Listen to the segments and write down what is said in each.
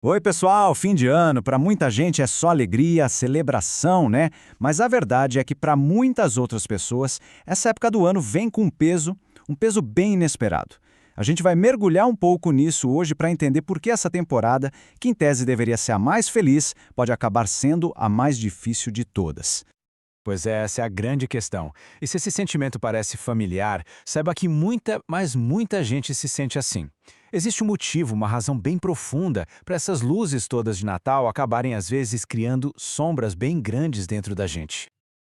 Oi, pessoal, fim de ano, para muita gente é só alegria, celebração, né? Mas a verdade é que para muitas outras pessoas, essa época do ano vem com um peso bem inesperado. A gente vai mergulhar um pouco nisso hoje para entender por que essa temporada, que em tese deveria ser a mais feliz, pode acabar sendo a mais difícil de todas. Pois é, essa é a grande questão. E se esse sentimento parece familiar, saiba que muita gente se sente assim. Existe um motivo, uma razão bem profunda para essas luzes todas de Natal acabarem às vezes criando sombras bem grandes dentro da gente.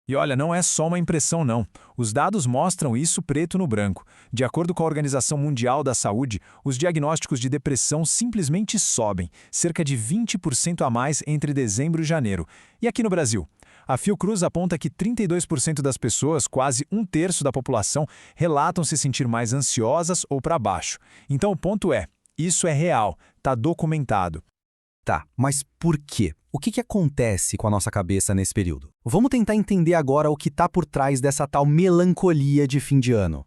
E olha, não é só uma impressão não. Os dados mostram isso preto no branco. De acordo com a Organização Mundial da Saúde, os diagnósticos de depressão simplesmente sobem, cerca de 20% a mais entre dezembro e janeiro. E aqui no Brasil? A Fiocruz aponta que 32% das pessoas, quase um terço da população, relatam se sentir mais ansiosas ou para baixo. Então o ponto é, isso é real, está documentado. Tá, mas por quê? O que acontece com a nossa cabeça nesse período? Vamos tentar entender agora o que está por trás dessa tal melancolia de fim de ano.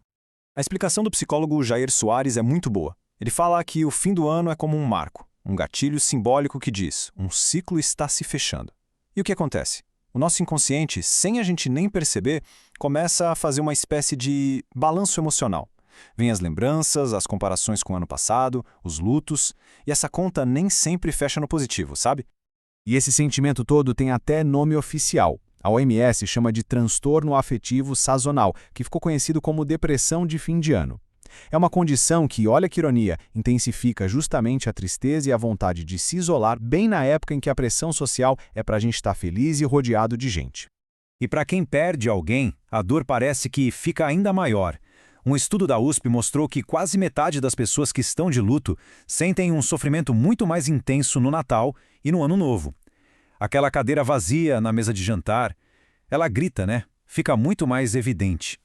A explicação do psicólogo Jair Soares é muito boa. Ele fala que o fim do ano é como um marco, um gatilho simbólico que diz: um ciclo está se fechando. E o que acontece? O nosso inconsciente, sem a gente nem perceber, começa a fazer uma espécie de balanço emocional. Vêm as lembranças, as comparações com o ano passado, os lutos, e essa conta nem sempre fecha no positivo, sabe? E esse sentimento todo tem até nome oficial. A OMS chama de transtorno afetivo sazonal, que ficou conhecido como depressão de fim de ano. É uma condição que, olha que ironia, intensifica justamente a tristeza e a vontade de se isolar bem na época em que a pressão social é para a gente estar feliz e rodeado de gente. E para quem perde alguém, a dor parece que fica ainda maior. Um estudo da USP mostrou que quase metade das pessoas que estão de luto sentem um sofrimento muito mais intenso no Natal e no Ano Novo. Aquela cadeira vazia na mesa de jantar, ela grita, né? Fica muito mais evidente.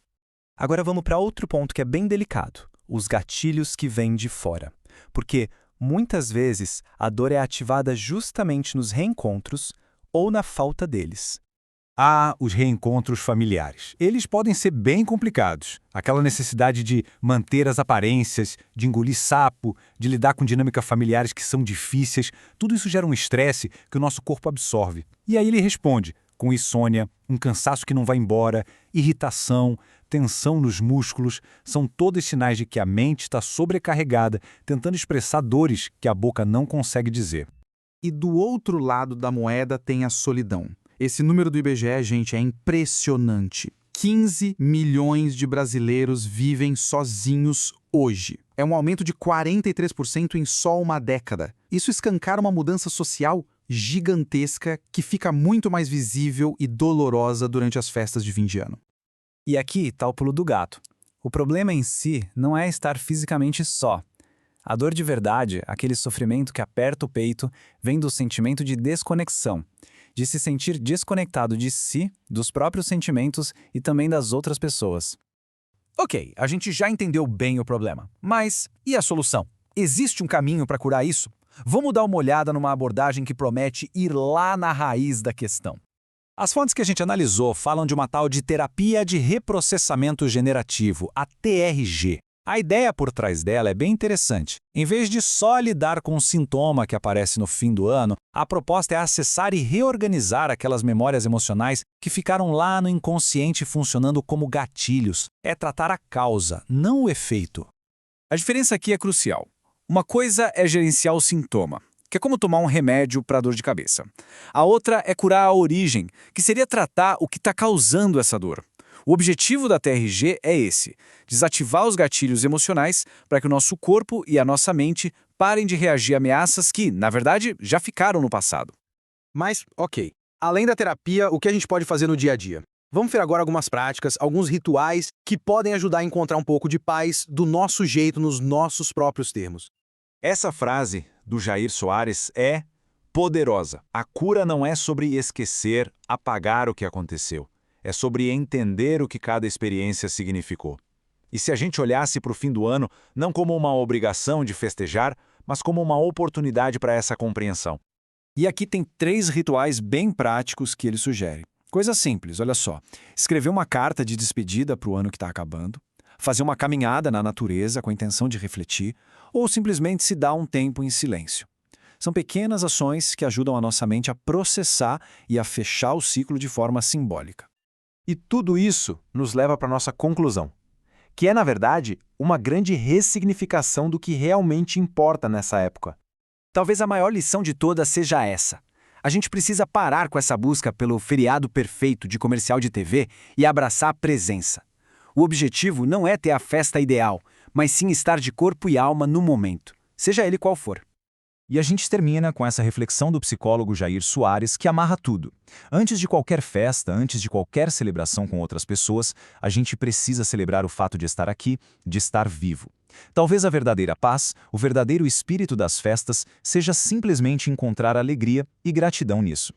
Agora vamos para outro ponto que é bem delicado, os gatilhos que vêm de fora. Porque, muitas vezes, a dor é ativada justamente nos reencontros ou na falta deles. Os reencontros familiares. Eles podem ser bem complicados. Aquela necessidade de manter as aparências, de engolir sapo, de lidar com dinâmicas familiares que são difíceis, tudo isso gera um estresse que o nosso corpo absorve. E aí ele responde, com insônia, um cansaço que não vai embora, irritação, tensão nos músculos, são todos sinais de que a mente está sobrecarregada, tentando expressar dores que a boca não consegue dizer. E do outro lado da moeda tem a solidão. Esse número do IBGE, gente, é impressionante. 15 milhões de brasileiros vivem sozinhos hoje. É um aumento de 43% em só uma década. Isso escancara uma mudança social gigantesca que fica muito mais visível e dolorosa durante as festas de fim de ano. E aqui está o pulo do gato. O problema em si não é estar fisicamente só. A dor de verdade, aquele sofrimento que aperta o peito, vem do sentimento de desconexão, de se sentir desconectado de si, dos próprios sentimentos e também das outras pessoas. Ok, a gente já entendeu bem o problema. Mas e a solução? Existe um caminho para curar isso? Vamos dar uma olhada numa abordagem que promete ir lá na raiz da questão. As fontes que a gente analisou falam de uma tal de terapia de reprocessamento generativo, a TRG. A ideia por trás dela é bem interessante. Em vez de só lidar com o sintoma que aparece no fim do ano, a proposta é acessar e reorganizar aquelas memórias emocionais que ficaram lá no inconsciente funcionando como gatilhos. É tratar a causa, não o efeito. A diferença aqui é crucial. Uma coisa é gerenciar o sintoma, que é como tomar um remédio para dor de cabeça. A outra é curar a origem, que seria tratar o que está causando essa dor. O objetivo da TRG é esse: desativar os gatilhos emocionais para que o nosso corpo e a nossa mente parem de reagir a ameaças que, na verdade, já ficaram no passado. Mas, ok, além da terapia, o que a gente pode fazer no dia a dia? Vamos ver agora algumas práticas, alguns rituais que podem ajudar a encontrar um pouco de paz do nosso jeito, nos nossos próprios termos. Essa frase do Jair Soares é poderosa. A cura não é sobre esquecer, apagar o que aconteceu. É sobre entender o que cada experiência significou. E se a gente olhasse para o fim do ano não como uma obrigação de festejar, mas como uma oportunidade para essa compreensão. E aqui tem 3 rituais bem práticos que ele sugere. Coisa simples, olha só. Escrever uma carta de despedida para o ano que está acabando, fazer uma caminhada na natureza com a intenção de refletir, ou simplesmente se dar um tempo em silêncio. São pequenas ações que ajudam a nossa mente a processar e a fechar o ciclo de forma simbólica. E tudo isso nos leva para a nossa conclusão, que é, na verdade, uma grande ressignificação do que realmente importa nessa época. Talvez a maior lição de todas seja essa. A gente precisa parar com essa busca pelo feriado perfeito de comercial de TV e abraçar a presença. O objetivo não é ter a festa ideal, mas sim estar de corpo e alma no momento, seja ele qual for. E a gente termina com essa reflexão do psicólogo Jair Soares que amarra tudo. Antes de qualquer festa, antes de qualquer celebração com outras pessoas, a gente precisa celebrar o fato de estar aqui, de estar vivo. Talvez a verdadeira paz, o verdadeiro espírito das festas, seja simplesmente encontrar alegria e gratidão nisso.